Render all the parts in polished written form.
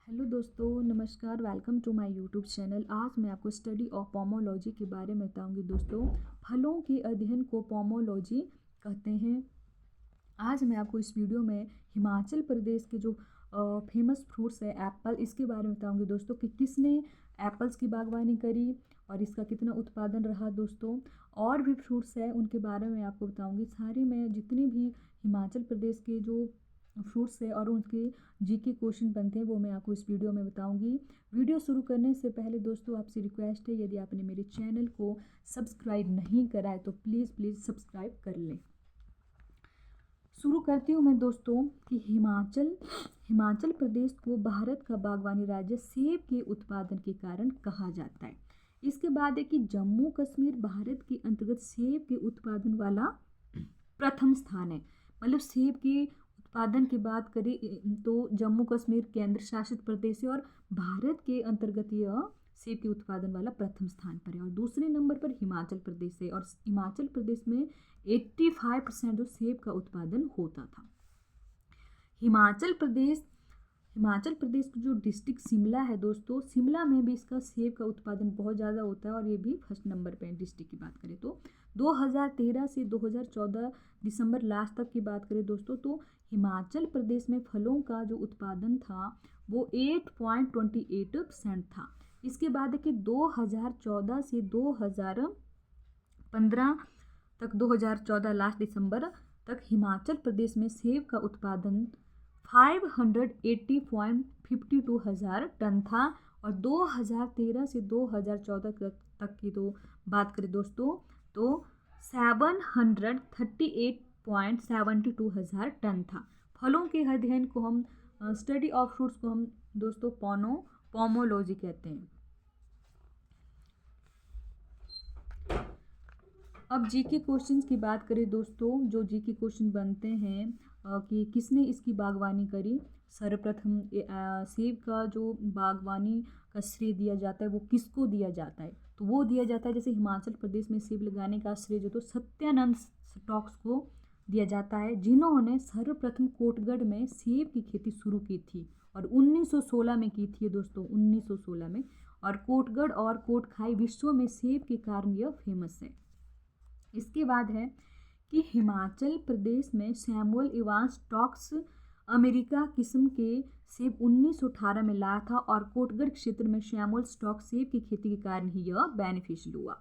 Hello दोस्तों, नमस्कार। Welcome to my YouTube channel. आज मैं आपको स्टडी ऑफ पोमोलॉजी के बारे में बताऊंगी। दोस्तों, फलों के अध्ययन को पोमोलॉजी कहते हैं। आज मैं आपको इस वीडियो में हिमाचल प्रदेश के जो फेमस फ्रूट्स है एप्पल, इसके बारे में बताऊंगी दोस्तों कि किसने एप्पल्स की बागवानी करी और इसका कितना उत्पादन रहा। दोस्तों, और भी फ्रूट्स है उनके बारे में आपको बताऊंगी। सारे मैं जितने भी हिमाचल प्रदेश के जो फ्रूट्स है और उनके जीके क्वेश्चन बनते हैं वो मैं आपको इस वीडियो में बताऊंगी। वीडियो शुरू करने से पहले दोस्तों आपसे रिक्वेस्ट है, यदि आपने मेरे चैनल को सब्सक्राइब नहीं करा है तो प्लीज़ प्लीज़ सब्सक्राइब कर लें। शुरू करती हूँ मैं दोस्तों कि हिमाचल प्रदेश को भारत का बागवानी राज्य सेब के उत्पादन के कारण कहा जाता है। इसके बाद है कि जम्मू कश्मीर भारत के अंतर्गत सेब के उत्पादन वाला प्रथम स्थान है। मतलब सेब के उत्पादन की बात करें तो जम्मू कश्मीर केंद्र शासित प्रदेश है और भारत के अंतर्गत यह सेब के उत्पादन वाला प्रथम स्थान पर है। और दूसरे नंबर पर हिमाचल प्रदेश है और हिमाचल प्रदेश में 85% जो सेब का उत्पादन होता था। हिमाचल प्रदेश की जो डिस्ट्रिक्ट शिमला है दोस्तों, शिमला में भी इसका सेब का उत्पादन बहुत ज़्यादा होता है और ये भी फर्स्ट नंबर पे है। डिस्ट्रिक्ट की बात करें तो 2013 से 2014 दिसंबर लास्ट तक की बात करें दोस्तों, तो हिमाचल प्रदेश में फलों का जो उत्पादन था वो 8.28% था। इसके बाद है कि 2014 से 2015 तक, 2014 लास्ट दिसंबर तक हिमाचल प्रदेश में सेब का उत्पादन 580.52 हज़ार टन था। और 2013 से 2014 तक की तो बात करें दोस्तों तो 738.72 हज़ार टन था। फलों के अध्ययन को हम स्टडी ऑफ फ्रूट्स को हम दोस्तों पोमोलॉजी कहते हैं। अब जीके क्वेश्चंस की बात करें दोस्तों, जो जीके क्वेश्चन बनते हैं कि किसने इसकी बागवानी करी। सर्वप्रथम सेब का जो बागवानी का श्रेय दिया जाता है वो किसको दिया जाता है, तो वो दिया जाता है जैसे हिमाचल प्रदेश में सेब लगाने का श्रेय जो तो सत्यानंद स्टॉक्स को दिया जाता है, जिन्होंने सर्वप्रथम कोटगढ़ में सेब की खेती शुरू की थी और 1916 में की थी दोस्तों, 1916 में। और कोटगढ़ और कोटखाई विश्व में सेब के कारण यह फेमस है। इसके बाद है कि हिमाचल प्रदेश में सैमुअल इवांस स्टॉक्स अमेरिका किस्म के सेब 1918 में लाया था और कोटगढ़ क्षेत्र में सैमुअल स्टॉक सेब की खेती के कारण ही यह बेनिफिशियल हुआ।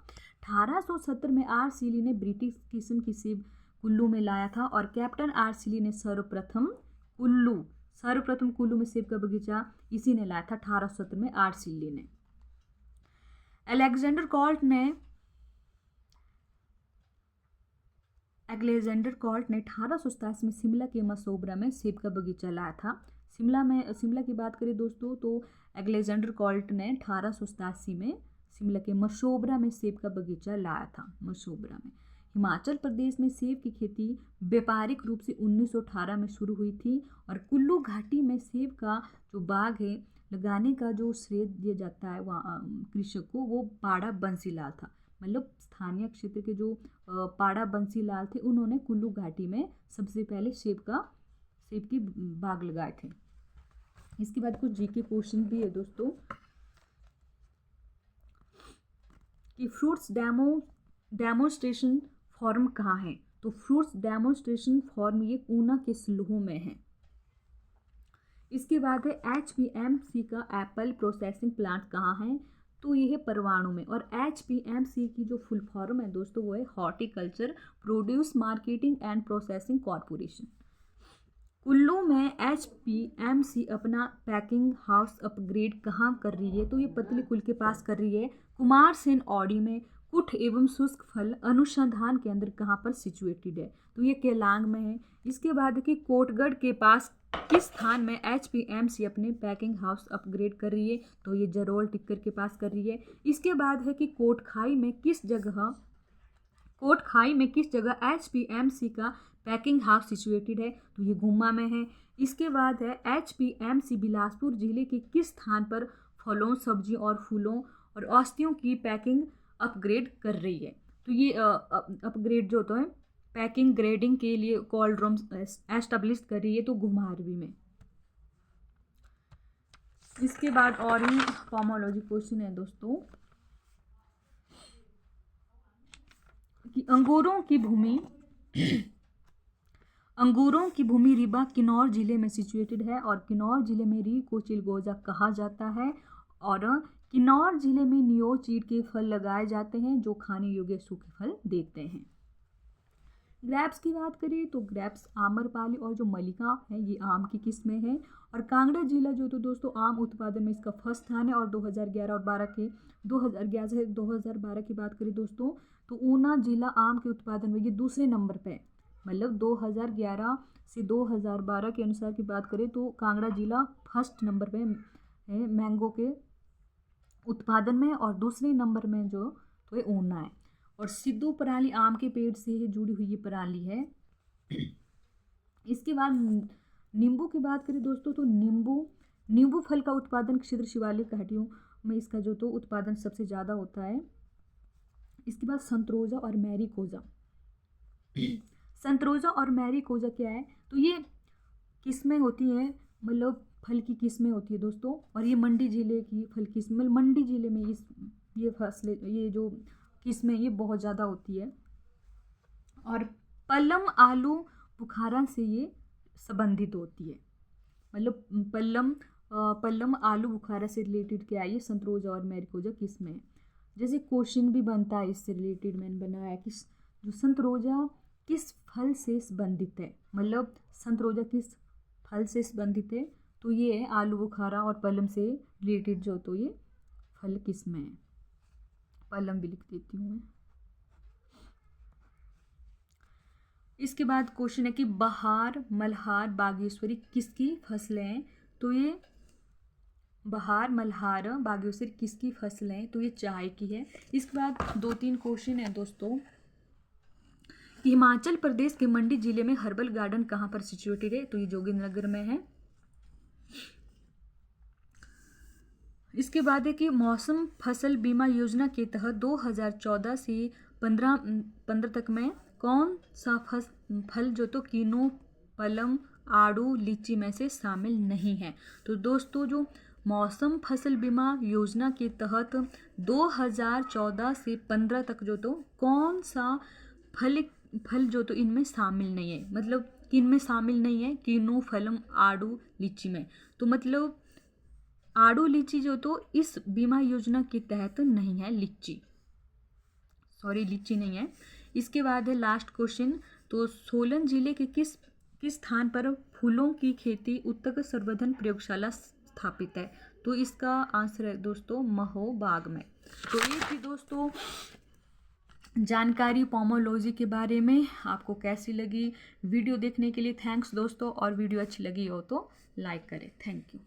1870 में आर सीली ने ब्रिटिश किस्म की सेब कुल्लू में लाया था और कैप्टन आर सीली ने सर्वप्रथम कुल्लू में सेब का बगीचा इसी ने लाया था 1870 में आर सीली ने। अलेक्जेंडर कॉल्ट ने 1887 में शिमला के मशोबरा में सेब का बगीचा लाया था। शिमला की बात करें दोस्तों तो अलेक्जेंडर कॉल्ट ने 1887 में शिमला के मशोबरा में सेब का बगीचा लाया था। मशोबरा में हिमाचल प्रदेश में सेब की खेती व्यापारिक रूप से 1918 में शुरू हुई थी और कुल्लू घाटी में सेब का जो बाग है लगाने का जो श्रेय दिया जाता है वहाँ कृषक को, वो पाड़ा बंसीलाल था। मतलब स्थानीय क्षेत्र के जो पाड़ा बंसीलाल थे उन्होंने कुल्लू घाटी में सबसे पहले सेब की बाग लगाए थे। इसके बाद कुछ जीके क्वेश्चन भी है दोस्तों कि फ्रूट्स डेमोन्स्ट्रेशन फॉर्म कहाँ है, तो फ्रूट्स डेमोन्स्ट्रेशन फॉर्म ये ऊना के स्लोह में है। इसके बाद है HPMC का एप्पल प्रोसेसिंग प्लांट कहाँ है, तो ये है परवाणु में। और HPMC की जो फुल फॉर्म है दोस्तों वो है horticulture produce marketing and processing corporation. Kullu में HPMC अपना पैकिंग हाउस अपग्रेड कहाँ कर रही है, तो ये पतली कुल के पास कर रही है। कुमार सेन औड़ी में। कुठ एवं शुष्क फल अनुसंधान केंद्र कहाँ पर सिचुएटेड है, तो ये केलांग में है। इसके बाद कि कोटगढ़ के पास किस स्थान में HPMC अपने पैकिंग हाउस अपग्रेड कर रही है, तो ये जरोल टिक्कर के पास कर रही है। इसके बाद है कि कोटखाई में किस जगह HPMC का पैकिंग हाउस सिचुएटेड है, तो ये गुम्मा में है। इसके बाद है HPMC बिलासपुर जिले के किस स्थान पर फलों, सब्जियों और फूलों और औषधियों की पैकिंग अपग्रेड कर रही है, तो ये अपग्रेड जो होता है पैकिंग ग्रेडिंग के लिए कोल्ड रूम एस्टेब्लिश कर रही है, तो घुमारवी में। इसके बाद और ही पोमोलॉजी क्वेश्चन है दोस्तों कि अंगूरों की भूमि रीवा किन्नौर जिले में सिचुएटेड है और किन्नौर जिले में री को चिलगोजा कहा जाता है और किन्नौर जिले में नियो चीड़ के फल लगाए जाते हैं जो खाने योग्य सूखे फल देते हैं। ग्रेप्स की बात करें तो ग्रेप्स आम्रपाली और जो मलिका है ये आम की किस्में हैं और कांगड़ा जिला जो तो दोस्तों आम उत्पादन में इसका फर्स्ट स्थान है और 2011 और 2011 से 2012 की बात करें दोस्तों तो ऊना जिला आम के उत्पादन में ये दूसरे नंबर पे है। मतलब 2011 से 2012 के अनुसार की बात करें तो कांगड़ा जिला फर्स्ट नंबर पे है मैंगो के उत्पादन में और दूसरे नंबर में जो तो ये ऊना है। और सिद्धू पराली आम के पेड़ से जुड़ी हुई ये पराली है। इसके बाद नींबू की बात करें दोस्तों तो नींबू फल का उत्पादन क्षेत्र शिवालिक घाटियों में इसका जो तो उत्पादन सबसे ज़्यादा होता है। इसके बाद संतरोजा और मैरीकोजा संतरोजा और मैरीकोजा क्या है तो ये किस्में होती हैं मतलब फल की किस्में होती है दोस्तों और ये मंडी जिले की फल किस्में मतलब मंडी जिले में ये फसलें ये जो किस्में ये बहुत ज़्यादा होती है। और पल्लम आलू बुखारा से ये संबंधित होती है मतलब पल्लम आलू बुखारा से रिलेटेड क्या है ये संतरोजा और मैरीकोजा किस्में है। जैसे क्वेश्चन भी बनता है इससे रिलेटेड मैंने बनाया कि जो संतरोजा किस फल से संबंधित है मतलब संतरोजा किस फल से संबंधित है तो ये है आलू बुखारा और पल्लम से रिलेटेड जो तो ये फल किस्में है। पल्लम भी लिख देती हूँ मैं। इसके बाद क्वेश्चन है कि बहार मल्हार बागेश्वरी किसकी फसलें हैं तो ये बहार मल्हार बागेश्वरी किसकी फसलें हैं तो ये चाय की है। इसके बाद 2-3 क्वेश्चन है दोस्तों कि हिमाचल प्रदेश के मंडी जिले में हर्बल गार्डन कहाँ पर सिचुएटेड है तो ये जोगिंद्रनगर में है। इसके बाद है कि मौसम फसल बीमा योजना के तहत 2014 से 15 तक में कौन सा फल जो तो कीनू पलम आड़ू लीची में से शामिल नहीं है तो दोस्तों जो मौसम फसल बीमा योजना के तहत 2014 से 15 तक जो तो कौन सा फल जो तो इनमें शामिल नहीं है मतलब किन में शामिल नहीं है कीनू फलम आड़ू लीची में तो मतलब आड़ू लीची जो तो इस बीमा योजना के तहत नहीं है लीची नहीं है। इसके बाद है लास्ट क्वेश्चन तो सोलन जिले के किस स्थान पर फूलों की खेती उत्तक संवर्धन प्रयोगशाला स्थापित है तो इसका आंसर है दोस्तों महो बाग में। तो ये थी दोस्तों जानकारी पोमोलॉजी के बारे में। आपको कैसी लगी वीडियो देखने के लिए थैंक्स दोस्तों और वीडियो अच्छी लगी हो तो लाइक करें। Thank you.